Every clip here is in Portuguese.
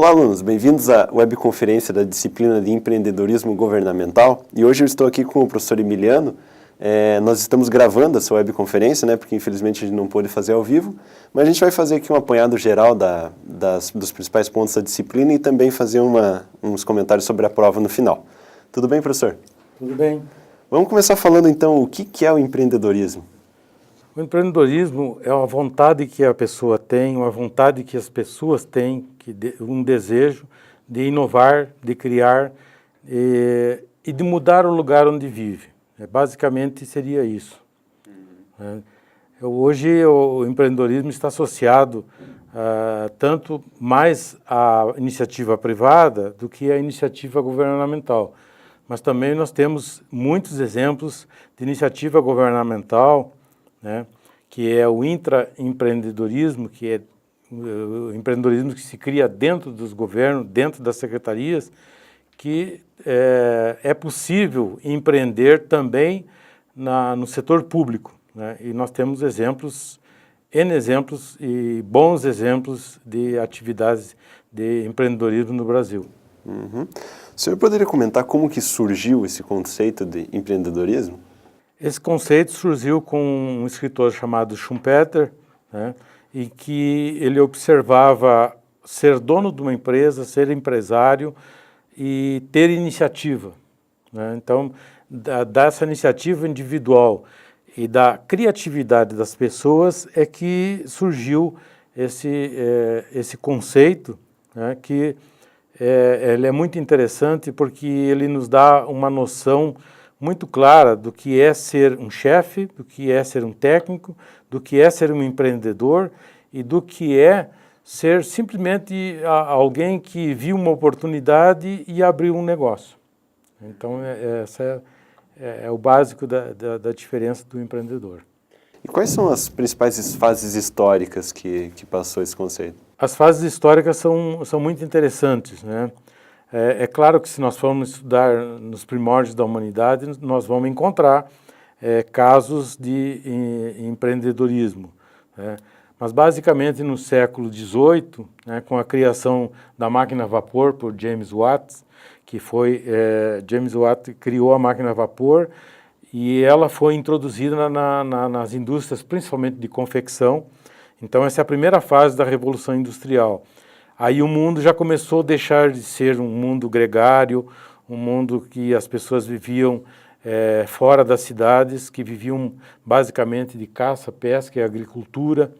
Olá, alunos! Bem-vindos à webconferência da disciplina de Empreendedorismo Governamental. E hoje eu estou aqui com o professor Emiliano. Nós estamos gravando essa webconferência, né, porque infelizmente a gente não pôde fazer ao vivo, mas a gente vai fazer aqui um apanhado geral dos principais pontos da disciplina e também fazer uns comentários sobre a prova no final. Tudo bem, professor? Tudo bem. Vamos começar falando então o que é o empreendedorismo. O empreendedorismo é uma vontade que a pessoa tem, uma vontade que as pessoas têm, um desejo de inovar, de criar e de mudar o lugar onde vive. Basicamente seria isso. Hoje o empreendedorismo está associado tanto mais à iniciativa privada do que à iniciativa governamental. Mas também nós temos muitos exemplos de iniciativa governamental, né, que é o intraempreendedorismo, que é o empreendedorismo que se cria dentro dos governos, dentro das secretarias, que é possível empreender também no setor público, né? E nós temos N exemplos e bons exemplos de atividades de empreendedorismo no Brasil. Uhum. O senhor poderia comentar como que surgiu esse conceito de empreendedorismo? Esse conceito surgiu com um escritor chamado Schumpeter, né, e que ele observava ser dono de uma empresa, ser empresário e ter iniciativa, né? Então, dessa iniciativa individual e da criatividade das pessoas é que surgiu esse conceito, né, que ele é muito interessante porque ele nos dá uma noção muito clara do que é ser um chefe, do que é ser um técnico, do que é ser um empreendedor e do que é ser simplesmente alguém que viu uma oportunidade e abriu um negócio. Então, essa é o básico da diferença do empreendedor. E quais são as principais fases históricas que passou esse conceito? As fases históricas são muito interessantes, né? É claro que se nós formos estudar nos primórdios da humanidade, nós vamos encontrar casos de empreendedorismo, né? Mas basicamente no século XVIII, né, com a criação da máquina a vapor por James Watt, James Watt criou a máquina a vapor e ela foi introduzida nas indústrias, principalmente de confecção. Então essa é a primeira fase da Revolução Industrial. Aí o mundo já começou a deixar de ser um mundo gregário, um mundo que as pessoas viviam fora das cidades, que viviam basicamente de caça, pesca e agricultura,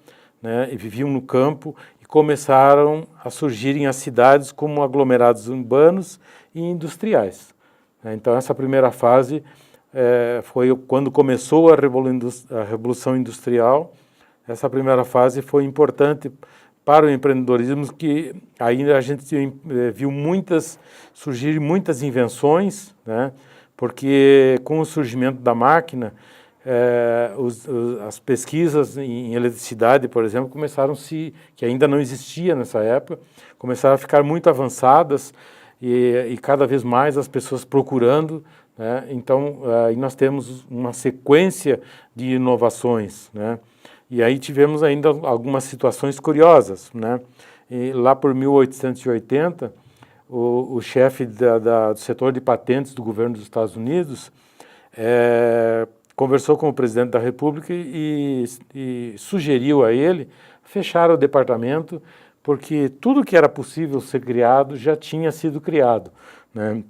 né, e viviam no campo, e começaram a surgirem as cidades como aglomerados urbanos e industriais. Então essa primeira fase foi quando começou a Revolução Industrial. Essa primeira fase foi importante para o empreendedorismo, que ainda a gente viu surgir muitas invenções, né? Porque com o surgimento da máquina, as pesquisas em eletricidade, por exemplo, que ainda não existia nessa época, começaram a ficar muito avançadas e cada vez mais as pessoas procurando, né? Então, aí nós temos uma sequência de inovações, né? E aí tivemos ainda algumas situações curiosas, né? E lá por 1880, o chefe do setor de patentes do governo dos Estados Unidos conversou com o presidente da República e sugeriu a ele fechar o departamento, porque tudo que era possível ser criado já tinha sido criado, né?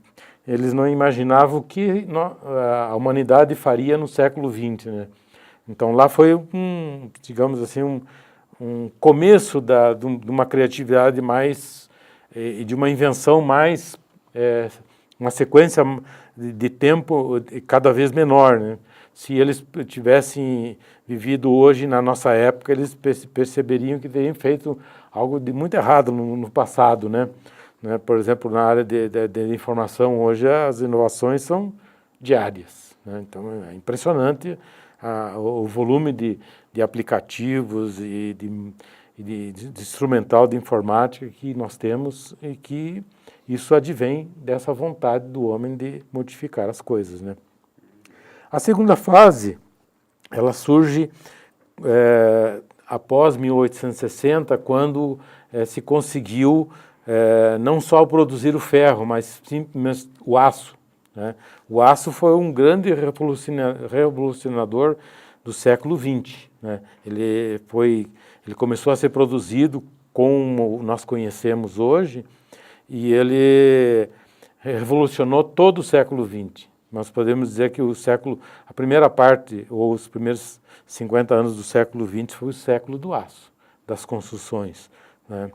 Eles não imaginavam o que a humanidade faria no século XX, né? Então lá foi digamos assim, um começo de uma criatividade mais, e de uma invenção mais, uma sequência de tempo cada vez menor, né? Se eles tivessem vivido hoje na nossa época, eles perceberiam que teriam feito algo de muito errado no passado, né? Por exemplo, na área de informação, hoje as inovações são diárias, né? Então é impressionante o volume de aplicativos e de instrumental de informática que nós temos, e que isso advém dessa vontade do homem de modificar as coisas, né? A segunda fase, ela surge após 1860, quando se conseguiu não só produzir o ferro, mas o aço, né? O aço foi um grande revolucionador do século XX, né? Ele começou a ser produzido como nós conhecemos hoje e ele revolucionou todo o século XX. Nós podemos dizer que a primeira parte, ou os primeiros 50 anos do século XX foi o século do aço, das construções, né?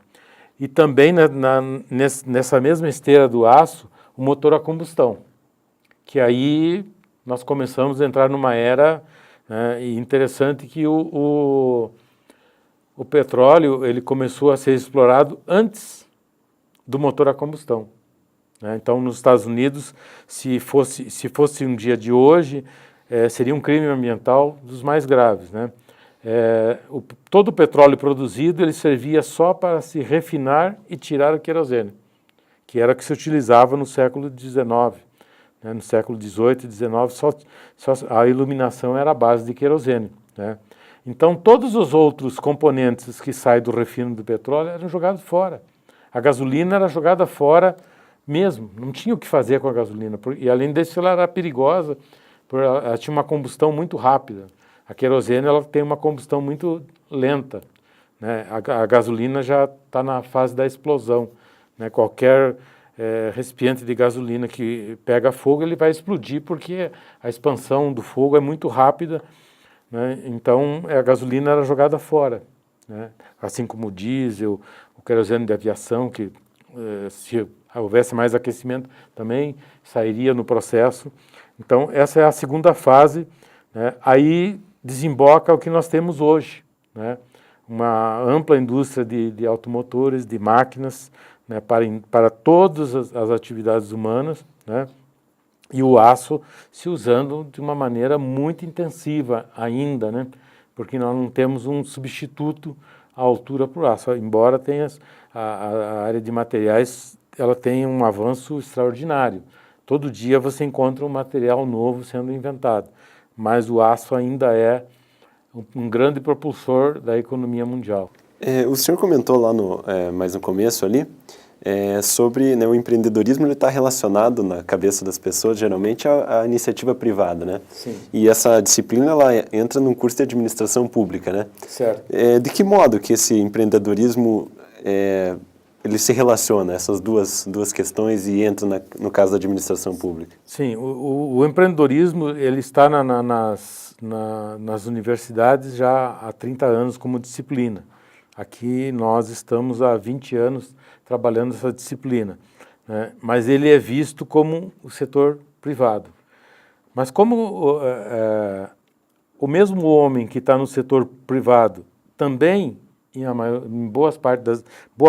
E também nessa mesma esteira do aço, o motor a combustão, que aí nós começamos a entrar numa era, né, e interessante que o petróleo ele começou a ser explorado antes do motor a combustão, né? Então, nos Estados Unidos, se fosse um dia de hoje, seria um crime ambiental dos mais graves, né? Todo o petróleo produzido ele servia só para se refinar e tirar o querosene, que era o que se utilizava no século XIX. Né? No século XVIII e XIX, só a iluminação era a base de querosene, né? Então, todos os outros componentes que saem do refino do petróleo eram jogados fora. A gasolina era jogada fora mesmo, não tinha o que fazer com a gasolina. E, além disso, ela era perigosa, porque ela tinha uma combustão muito rápida. A querosene ela tem uma combustão muito lenta, né? A gasolina já está na fase da explosão, né? Qualquer recipiente de gasolina que pega fogo, ele vai explodir porque a expansão do fogo é muito rápida, né? Então, a gasolina era jogada fora, né? Assim como o diesel, o querosene de aviação, que se houvesse mais aquecimento também sairia no processo. Então, essa é a segunda fase, né? Aí desemboca o que nós temos hoje, né? Uma ampla indústria de automotores, de máquinas, né? Para todas as atividades humanas, né? E o aço se usando de uma maneira muito intensiva ainda, né? Porque nós não temos um substituto à altura para o aço, embora tenha a área de materiais, ela tenha um avanço extraordinário. Todo dia você encontra um material novo sendo inventado, mas o aço ainda é um grande propulsor da economia mundial. O senhor comentou lá mais no começo ali, sobre, né, o empreendedorismo ele está relacionado na cabeça das pessoas geralmente à iniciativa privada, né? Sim. E essa disciplina ela entra num curso de administração pública, né? Certo. De que modo que esse empreendedorismo ele se relaciona, essas duas questões, e entra no caso da administração pública? Sim, o empreendedorismo ele está nas universidades já há 30 anos como disciplina. Aqui nós estamos há 20 anos trabalhando essa disciplina, né? Mas ele é visto como o setor privado. Mas como o mesmo homem que está no setor privado também, boa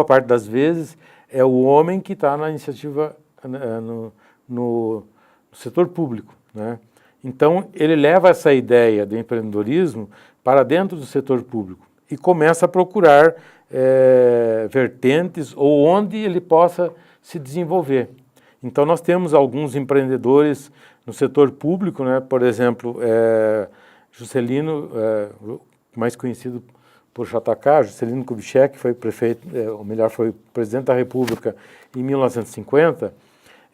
parte das vezes, é o homem que está na iniciativa no setor público, né? Então, ele leva essa ideia do empreendedorismo para dentro do setor público e começa a procurar vertentes ou onde ele possa se desenvolver. Então, nós temos alguns empreendedores no setor público, né? Por exemplo, Juscelino, mais conhecido por JK, Juscelino Kubitschek, foi prefeito, ou melhor, foi presidente da República em 1950,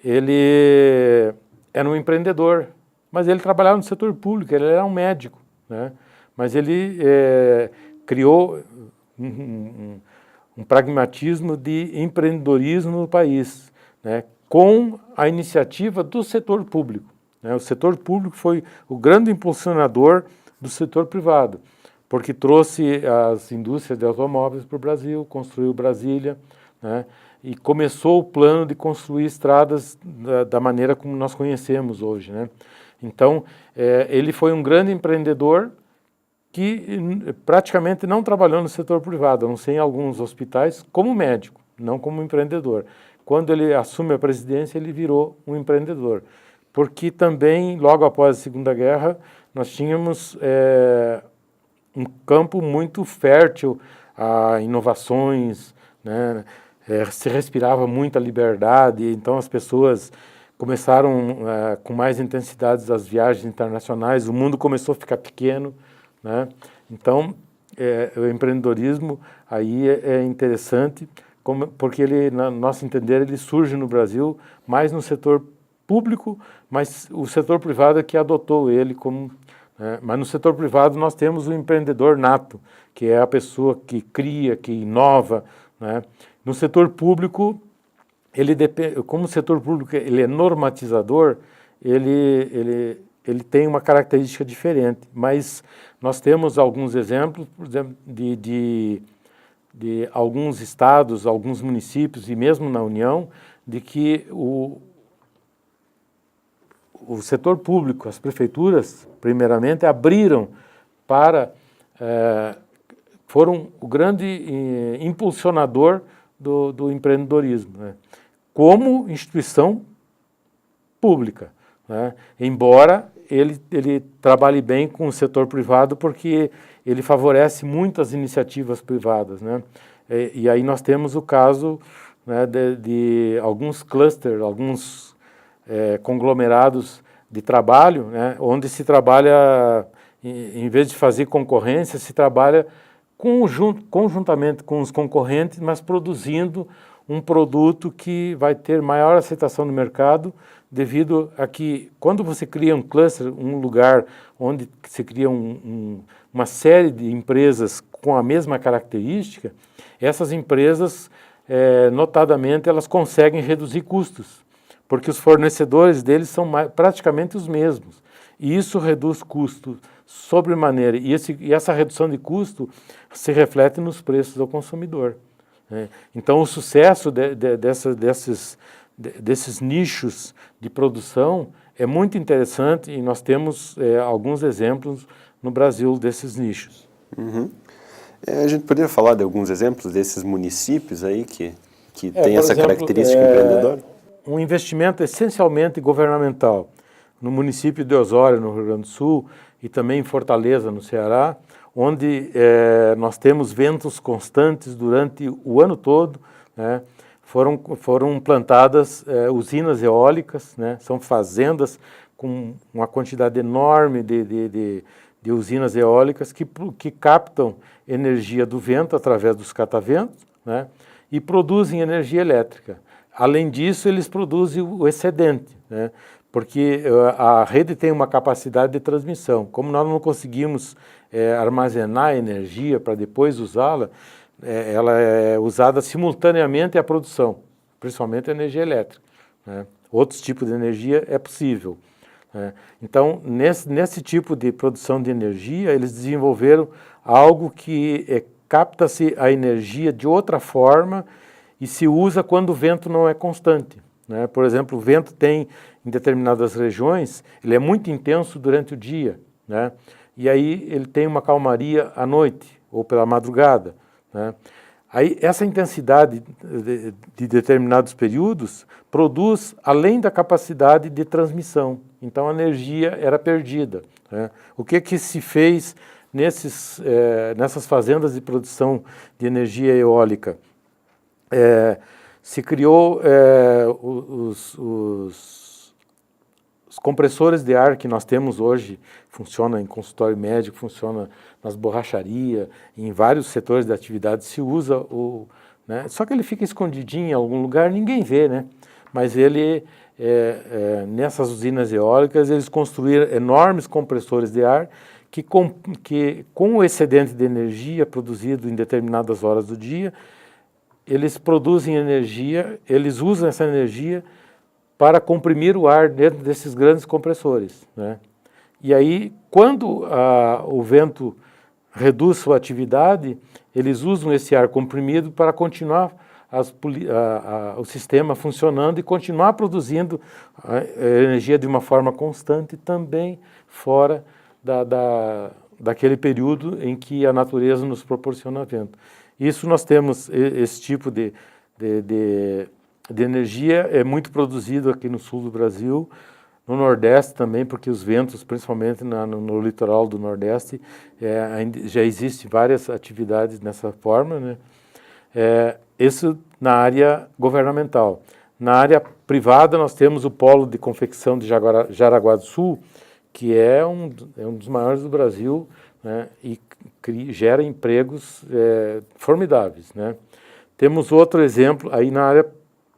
ele era um empreendedor, mas ele trabalhava no setor público, ele era um médico, né? Mas ele criou um pragmatismo de empreendedorismo no país, né? Com a iniciativa do setor público, né? O setor público foi o grande impulsionador do setor privado, porque trouxe as indústrias de automóveis para o Brasil, construiu Brasília, né? E começou o plano de construir estradas da maneira como nós conhecemos hoje, né? Então, ele foi um grande empreendedor que praticamente não trabalhou no setor privado, a não ser em alguns hospitais, como médico, não como empreendedor. Quando ele assume a presidência, ele virou um empreendedor, porque também, logo após a Segunda Guerra, nós tínhamos um campo muito fértil a inovações, né? Se respirava muita liberdade, então as pessoas começaram com mais intensidade as viagens internacionais, o mundo começou a ficar pequeno, né? Então, o empreendedorismo aí é interessante porque ele, na nosso entender, ele surge no Brasil mais no setor público, mas o setor privado é que adotou ele como... Mas no setor privado nós temos o empreendedor nato, que é a pessoa que cria, que inova, né? No setor público, como o setor público ele é normatizador, ele tem uma característica diferente, mas nós temos alguns exemplos, por exemplo, de alguns estados, alguns municípios e mesmo na União, de que o setor público, as prefeituras, primeiramente, abriram para, foram o grande impulsionador do empreendedorismo, né? Como instituição pública, né? Embora ele trabalhe bem com o setor privado, porque ele favorece muitas iniciativas privadas, né? E aí nós temos o caso, né, de alguns clusters, alguns conglomerados de trabalho, né, onde se trabalha, em vez de fazer concorrência, se trabalha conjuntamente com os concorrentes, mas produzindo um produto que vai ter maior aceitação no mercado, devido a que, quando você cria um cluster, um lugar onde se cria uma série de empresas com a mesma característica, essas empresas, notadamente, elas conseguem reduzir custos, porque os fornecedores deles são praticamente os mesmos. E isso reduz custos sobremaneira. E essa redução de custo se reflete nos preços ao consumidor, né? Então, o sucesso desses nichos de produção é muito interessante e nós temos alguns exemplos no Brasil desses nichos. Uhum. A gente poderia falar de alguns exemplos desses municípios aí que tem essa característica empreendedora? Um investimento essencialmente governamental no município de Osório, no Rio Grande do Sul, e também em Fortaleza, no Ceará, onde nós temos ventos constantes durante o ano todo, né? Foram plantadas usinas eólicas, né? São fazendas com uma quantidade enorme de usinas eólicas que captam energia do vento através dos cataventos, né? E produzem energia elétrica. Além disso, eles produzem o excedente, né? Porque a rede tem uma capacidade de transmissão. Como nós não conseguimos armazenar energia para depois usá-la, ela é usada simultaneamente à produção, principalmente a energia elétrica, né? Outros tipos de energia é possível, né? Então, nesse tipo de produção de energia, eles desenvolveram algo que capta-se a energia de outra forma e se usa quando o vento não é constante, né? Por exemplo, o vento tem, em determinadas regiões, ele é muito intenso durante o dia, né? E aí ele tem uma calmaria à noite ou pela madrugada, né? Aí essa intensidade de determinados períodos produz além da capacidade de transmissão. Então a energia era perdida, né? O que se fez nessas fazendas de produção de energia eólica? Se criou os compressores de ar que nós temos hoje, funciona em consultório médico, funciona nas borracharias, em vários setores de atividade se usa né? Só que ele fica escondidinho em algum lugar, ninguém vê, né? Mas nessas usinas eólicas, eles construíram enormes compressores de ar que com o excedente de energia produzido em determinadas horas do dia, eles produzem energia, eles usam essa energia para comprimir o ar dentro desses grandes compressores, né? E aí, quando o vento reduz sua atividade, eles usam esse ar comprimido para continuar o sistema funcionando e continuar produzindo a energia de uma forma constante também fora daquele período em que a natureza nos proporciona vento. Isso nós temos, esse tipo de energia é muito produzido aqui no sul do Brasil, no Nordeste também, porque os ventos, principalmente no litoral do Nordeste, já existem várias atividades nessa forma, né? Isso na área governamental. Na área privada nós temos o polo de confecção de Jaraguá do Sul, que é um dos maiores do Brasil, né? E gera empregos formidáveis, né? Temos outro exemplo aí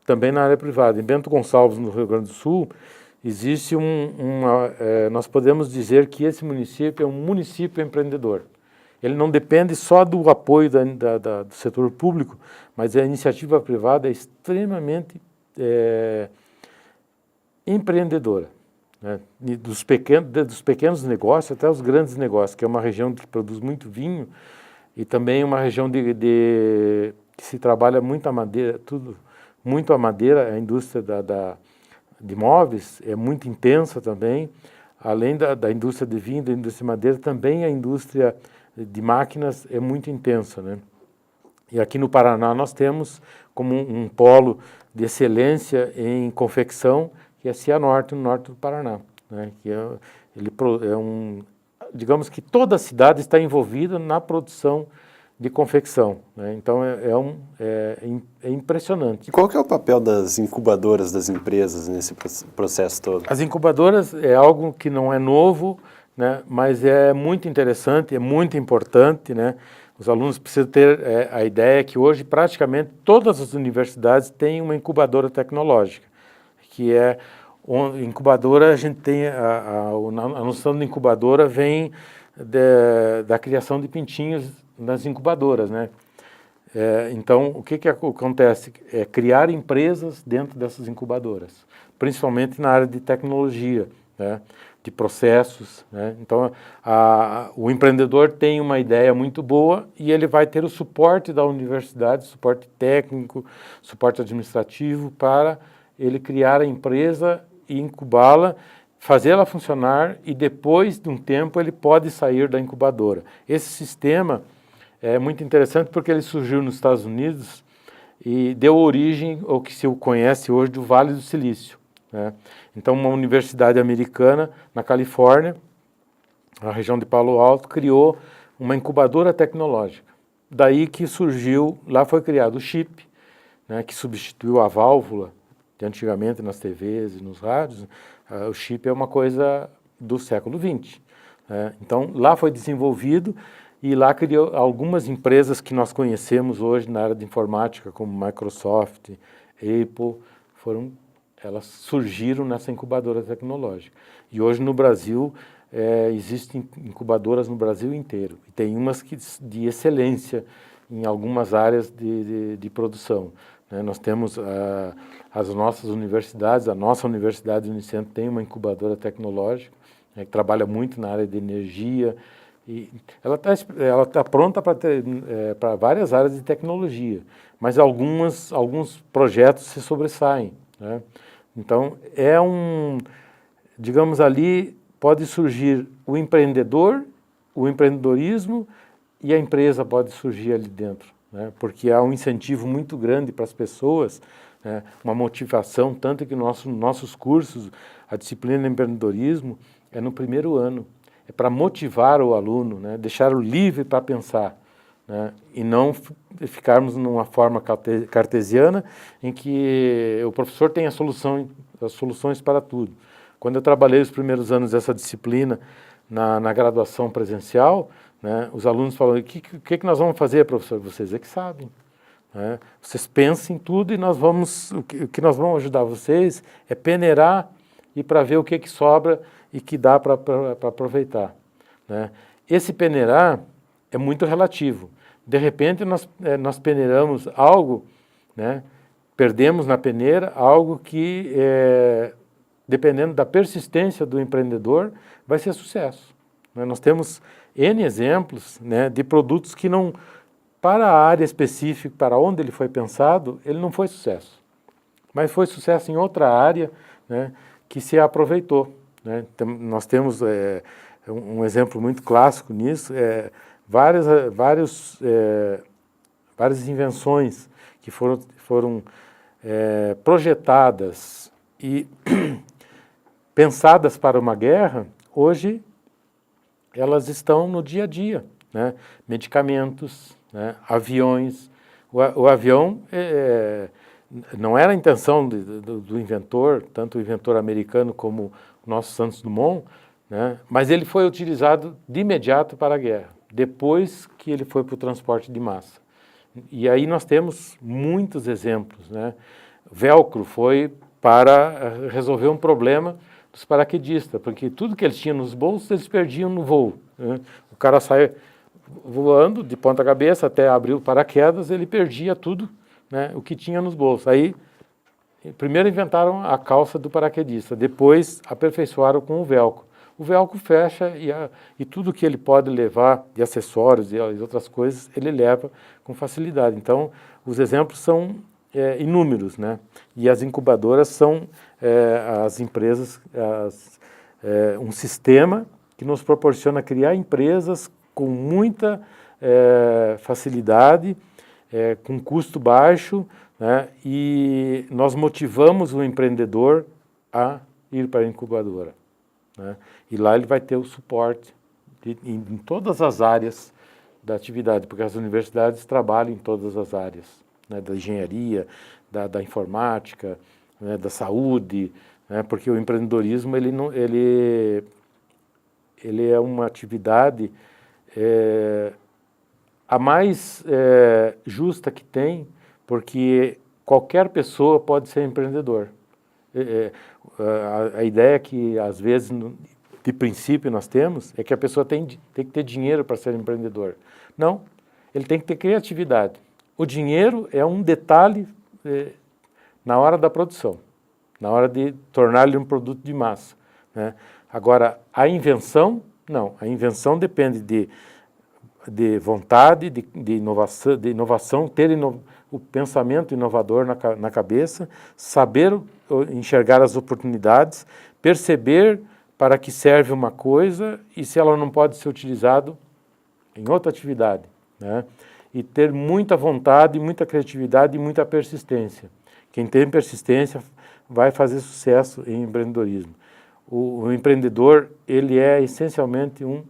também na área privada. Em Bento Gonçalves, no Rio Grande do Sul, existe nós podemos dizer que esse município é um município empreendedor. Ele não depende só do apoio do setor público, mas a iniciativa privada é extremamente empreendedora, né? Dos pequenos negócios até os grandes negócios, que é uma região que produz muito vinho e também uma região que se trabalha muito a madeira, muito a madeira, a indústria de móveis é muito intensa também, além da indústria de vinho, da indústria de madeira, também a indústria de máquinas é muito intensa, né? E aqui no Paraná nós temos como um polo de excelência em confecção, que é Cianorte, no norte do Paraná, né? Que digamos que toda a cidade está envolvida na produção de confecção, né? Então é impressionante. E qual que é o papel das incubadoras das empresas nesse processo todo? As incubadoras é algo que não é novo, né? Mas é muito interessante, é muito importante, né? Os alunos precisam ter a ideia que hoje praticamente todas as universidades têm uma incubadora tecnológica, que incubadora, a gente tem a noção de incubadora vem da criação de pintinhos nas incubadoras, né? Então, o que acontece? É criar empresas dentro dessas incubadoras, principalmente na área de tecnologia, né? De processos, né? Então, o empreendedor tem uma ideia muito boa e ele vai ter o suporte da universidade, suporte técnico, suporte administrativo para ele criar a empresa e incubá-la, fazer ela funcionar e depois de um tempo ele pode sair da incubadora. Esse sistema é muito interessante porque ele surgiu nos Estados Unidos e deu origem ao que se conhece hoje do Vale do Silício, né? Então, uma universidade americana na Califórnia, na região de Palo Alto, criou uma incubadora tecnológica. Daí que surgiu, lá foi criado o chip, né, que substituiu a válvula de antigamente nas TVs e nos rádios. O chip é uma coisa do século XX, né? Então, lá foi desenvolvido e lá criou algumas empresas que nós conhecemos hoje na área de informática, como Microsoft, Apple, elas surgiram nessa incubadora tecnológica. E hoje no Brasil, existem incubadoras no Brasil inteiro. E tem umas de excelência em algumas áreas de produção, né? Nós temos as nossas universidades, a nossa Universidade Unicentro tem uma incubadora tecnológica, né, que trabalha muito na área de energia. E ela tá pronta para várias áreas de tecnologia, mas alguns projetos se sobressaem, né? Então, digamos ali, pode surgir o empreendedor, o empreendedorismo e a empresa pode surgir ali dentro, né? Porque há um incentivo muito grande para as pessoas, né? Uma motivação, tanto que nossos cursos, a disciplina de empreendedorismo é no primeiro ano, é para motivar o aluno, né? Deixá-lo livre para pensar, né? E não ficarmos numa forma cartesiana em que o professor tem as soluções para tudo. Quando eu trabalhei os primeiros anos dessa disciplina na graduação presencial, né, os alunos falaram, o que nós vamos fazer, professor? Vocês é que sabem, né? Vocês pensem em tudo e o que nós vamos ajudar vocês é peneirar e para ver o que sobra e que dá para aproveitar, né? Esse peneirar é muito relativo. De repente, nós peneiramos algo, né, perdemos na peneira algo que, dependendo da persistência do empreendedor, vai ser sucesso, né? Nós temos N exemplos, né, de produtos que não, para a área específica, para onde ele foi pensado, ele não foi sucesso. Mas foi sucesso em outra área, né, que se aproveitou, né? Nós temos um exemplo muito clássico nisso, várias invenções que foram projetadas e pensadas para uma guerra, hoje elas estão no dia a dia, né? Medicamentos, né? Aviões. O avião não era a intenção do inventor, tanto o inventor americano como o nosso Santos Dumont, né? Mas ele foi utilizado de imediato para a guerra, depois que ele foi para o transporte de massa. E aí nós temos muitos exemplos, né? Velcro foi para resolver um problema dos paraquedistas, porque tudo que eles tinham nos bolsos, eles perdiam no voo, né? O cara sai voando de ponta cabeça até abrir o paraquedas, ele perdia tudo, né, o que tinha nos bolsos. Aí, primeiro inventaram a calça do paraquedista, depois aperfeiçoaram com o velcro. O velcro fecha e tudo que ele pode levar de acessórios e outras coisas, ele leva com facilidade. Então, os exemplos são inúmeros, né? E as incubadoras são as empresas, um sistema que nos proporciona criar empresas com muita facilidade, com custo baixo, né? E nós motivamos o empreendedor a ir para a incubadora, né? E lá ele vai ter o suporte em todas as áreas da atividade, porque as universidades trabalham em todas as áreas, né? Da engenharia, da informática, né? Da saúde, né? Porque o empreendedorismo ele é uma atividade a mais justa que tem, porque qualquer pessoa pode ser empreendedor. A ideia que, às vezes, de princípio nós temos, é que a pessoa tem que ter dinheiro para ser empreendedor. Não, ele tem que ter criatividade. O dinheiro é um detalhe na hora da produção, na hora de tornar-lhe um produto de massa, né? Agora, a invenção, não. A invenção depende de vontade, de inovação, ter o pensamento inovador na cabeça, saber enxergar as oportunidades, perceber para que serve uma coisa e se ela não pode ser utilizada em outra atividade, né? E ter muita vontade, muita criatividade e muita persistência. Quem tem persistência vai fazer sucesso em empreendedorismo. O empreendedor, ele é essencialmente um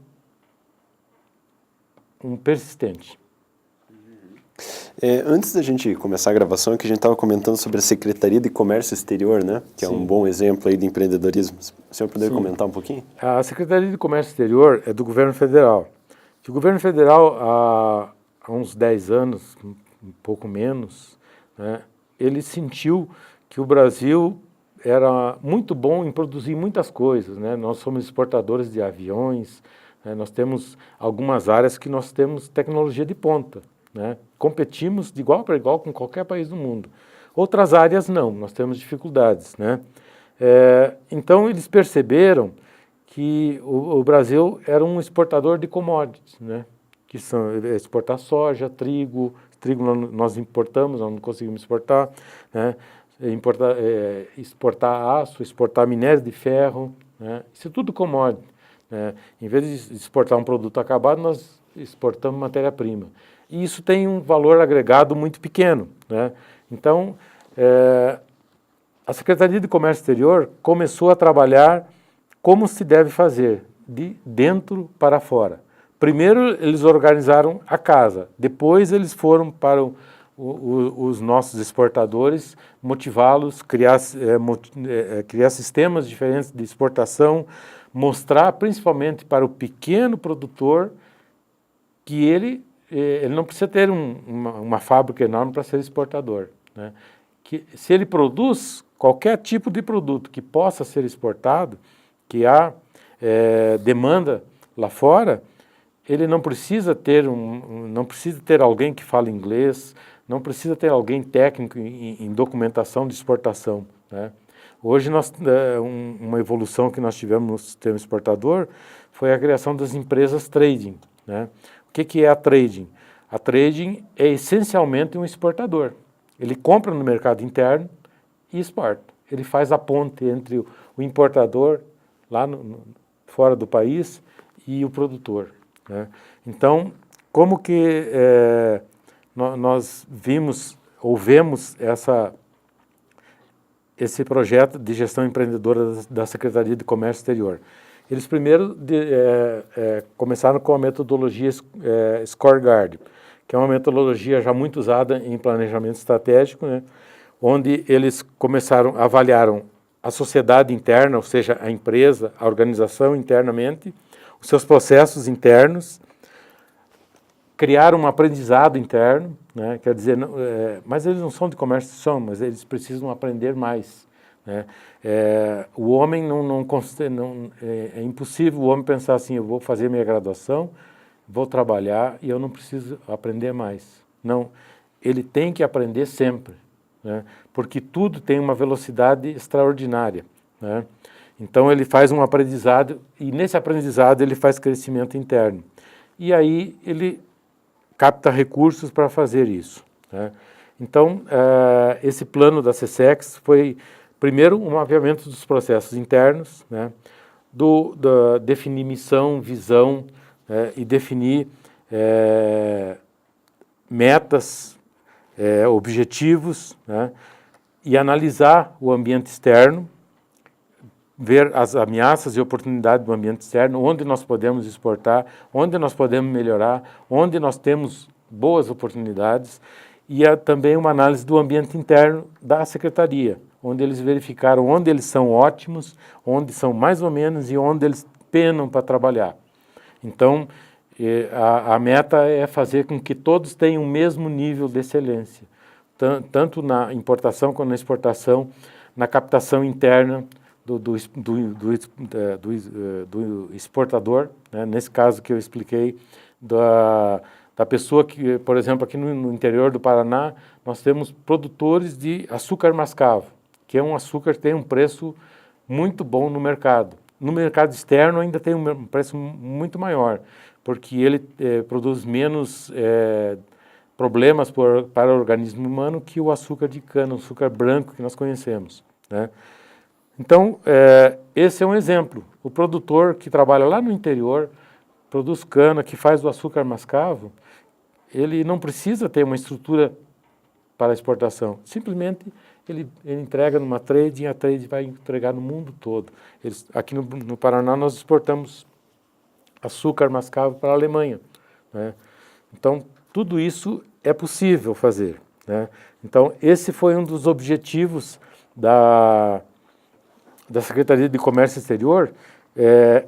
persistente. Antes da gente começar a gravação, aqui a gente estava comentando sobre a Secretaria de Comércio Exterior, né? Que Sim. É um bom exemplo aí de empreendedorismo. O senhor poderia comentar um pouquinho? A Secretaria de Comércio Exterior é do governo federal. O governo federal, há uns 10 anos, um pouco menos, né, ele sentiu que o Brasil era muito bom em produzir muitas coisas, né? Nós somos exportadores de aviões, né? Nós temos algumas áreas que nós temos tecnologia de ponta, né? Competimos de igual para igual com qualquer país do mundo. Outras áreas não, nós temos dificuldades, né? Então eles perceberam que o Brasil era um exportador de commodities, né? Que são exportar soja, trigo nós importamos, nós não conseguimos exportar, né? Exportar aço, exportar minério de ferro, né? Isso é tudo commodity, né? Em vez de exportar um produto acabado, nós exportamos matéria-prima. E isso tem um valor agregado muito pequeno, né? Então, a Secretaria de Comércio Exterior começou a trabalhar como se deve fazer, de dentro para fora. Primeiro, eles organizaram a casa, depois eles foram para os nossos exportadores, motivá-los, criar sistemas diferentes de exportação, mostrar principalmente para o pequeno produtor que ele não precisa ter uma fábrica enorme para ser exportador, né? Que se ele produz qualquer tipo de produto que possa ser exportado, que há demanda lá fora, ele não precisa ter alguém que fale inglês, não precisa ter alguém técnico em documentação de exportação, né? Hoje, uma evolução que nós tivemos no sistema exportador foi a criação das empresas trading, né? O que é a trading? A trading é essencialmente um exportador. Ele compra no mercado interno e exporta. Ele faz a ponte entre o importador, lá fora do país, e o produtor, né? Então, como que nós vemos esse projeto de gestão empreendedora da Secretaria de Comércio Exterior? Eles primeiro começaram com a metodologia Scorecard, que é uma metodologia já muito usada em planejamento estratégico, né? Onde eles avaliaram a sociedade interna, ou seja, a empresa, a organização internamente, os seus processos internos, criar um aprendizado interno, né? Quer dizer, mas eles não são de comércio, são, mas eles precisam aprender mais, né? O homem é impossível o homem pensar assim, eu vou fazer minha graduação, vou trabalhar e eu não preciso aprender mais. Não, ele tem que aprender sempre, né? Porque tudo tem uma velocidade extraordinária, né? Então ele faz um aprendizado e nesse aprendizado ele faz crescimento interno. E aí ele capta recursos para fazer isso, né? Então, esse plano da CSEX foi, primeiro, um mapeamento dos processos internos, né? Da definir missão, visão, e definir metas, objetivos, né? E analisar o ambiente externo, ver as ameaças e oportunidades do ambiente externo, onde nós podemos exportar, onde nós podemos melhorar, onde nós temos boas oportunidades, e também uma análise do ambiente interno da Secretaria, onde eles verificaram onde eles são ótimos, onde são mais ou menos e onde eles penam para trabalhar. Então, a meta é fazer com que todos tenham o mesmo nível de excelência, tanto na importação quanto na exportação, na captação interna, do exportador, né? Nesse caso que eu expliquei, da pessoa que, por exemplo, aqui no interior do Paraná, nós temos produtores de açúcar mascavo, que é um açúcar que tem um preço muito bom no mercado. No mercado externo ainda tem um preço muito maior, porque ele produz menos problemas para o organismo humano que o açúcar de cana, o açúcar branco que nós conhecemos, né? Então, esse é um exemplo. O produtor que trabalha lá no interior, produz cana, que faz o açúcar mascavo, ele não precisa ter uma estrutura para exportação. Simplesmente ele entrega numa trade e a trade vai entregar no mundo todo. Aqui no Paraná nós exportamos açúcar mascavo para a Alemanha, né? Então, tudo isso é possível fazer, né? Então, esse foi um dos objetivos da Secretaria de Comércio Exterior,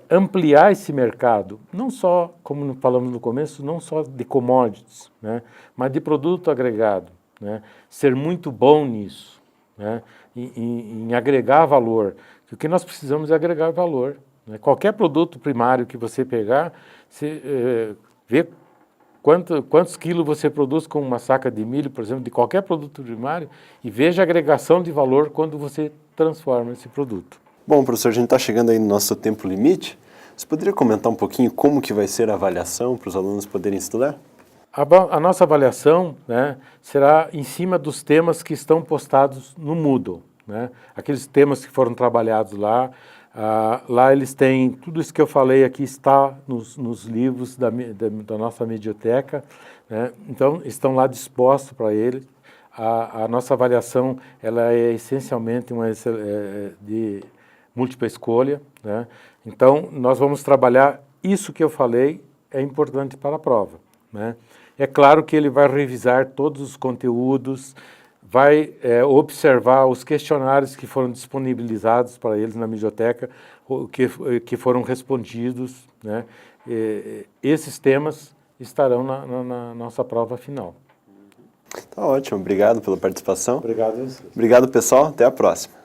ampliar esse mercado, não só, como falamos no começo, não só de commodities, né, mas de produto agregado, né, ser muito bom nisso, né, em agregar valor. O que nós precisamos é agregar valor, né? Qualquer produto primário que você pegar, você vê quantos quilos você produz com uma saca de milho, por exemplo, de qualquer produto primário, e veja a agregação de valor quando você transforma esse produto. Bom, professor, a gente está chegando aí no nosso tempo limite. Você poderia comentar um pouquinho como que vai ser a avaliação para os alunos poderem estudar? A nossa avaliação, né, será em cima dos temas que estão postados no Moodle, né? Aqueles temas que foram trabalhados lá. Lá eles têm, tudo isso que eu falei aqui está nos livros da nossa medioteca, né? Então estão lá dispostos para eles. A nossa avaliação ela é essencialmente de múltipla escolha, né? Então nós vamos trabalhar isso que eu falei, é importante para a prova, né? É claro que ele vai revisar todos os conteúdos, vai observar os questionários que foram disponibilizados para eles na biblioteca, que foram respondidos, né? Esses temas estarão na nossa prova final. Tá ótimo, obrigado pela participação. Obrigado a vocês. Obrigado, pessoal, até a próxima.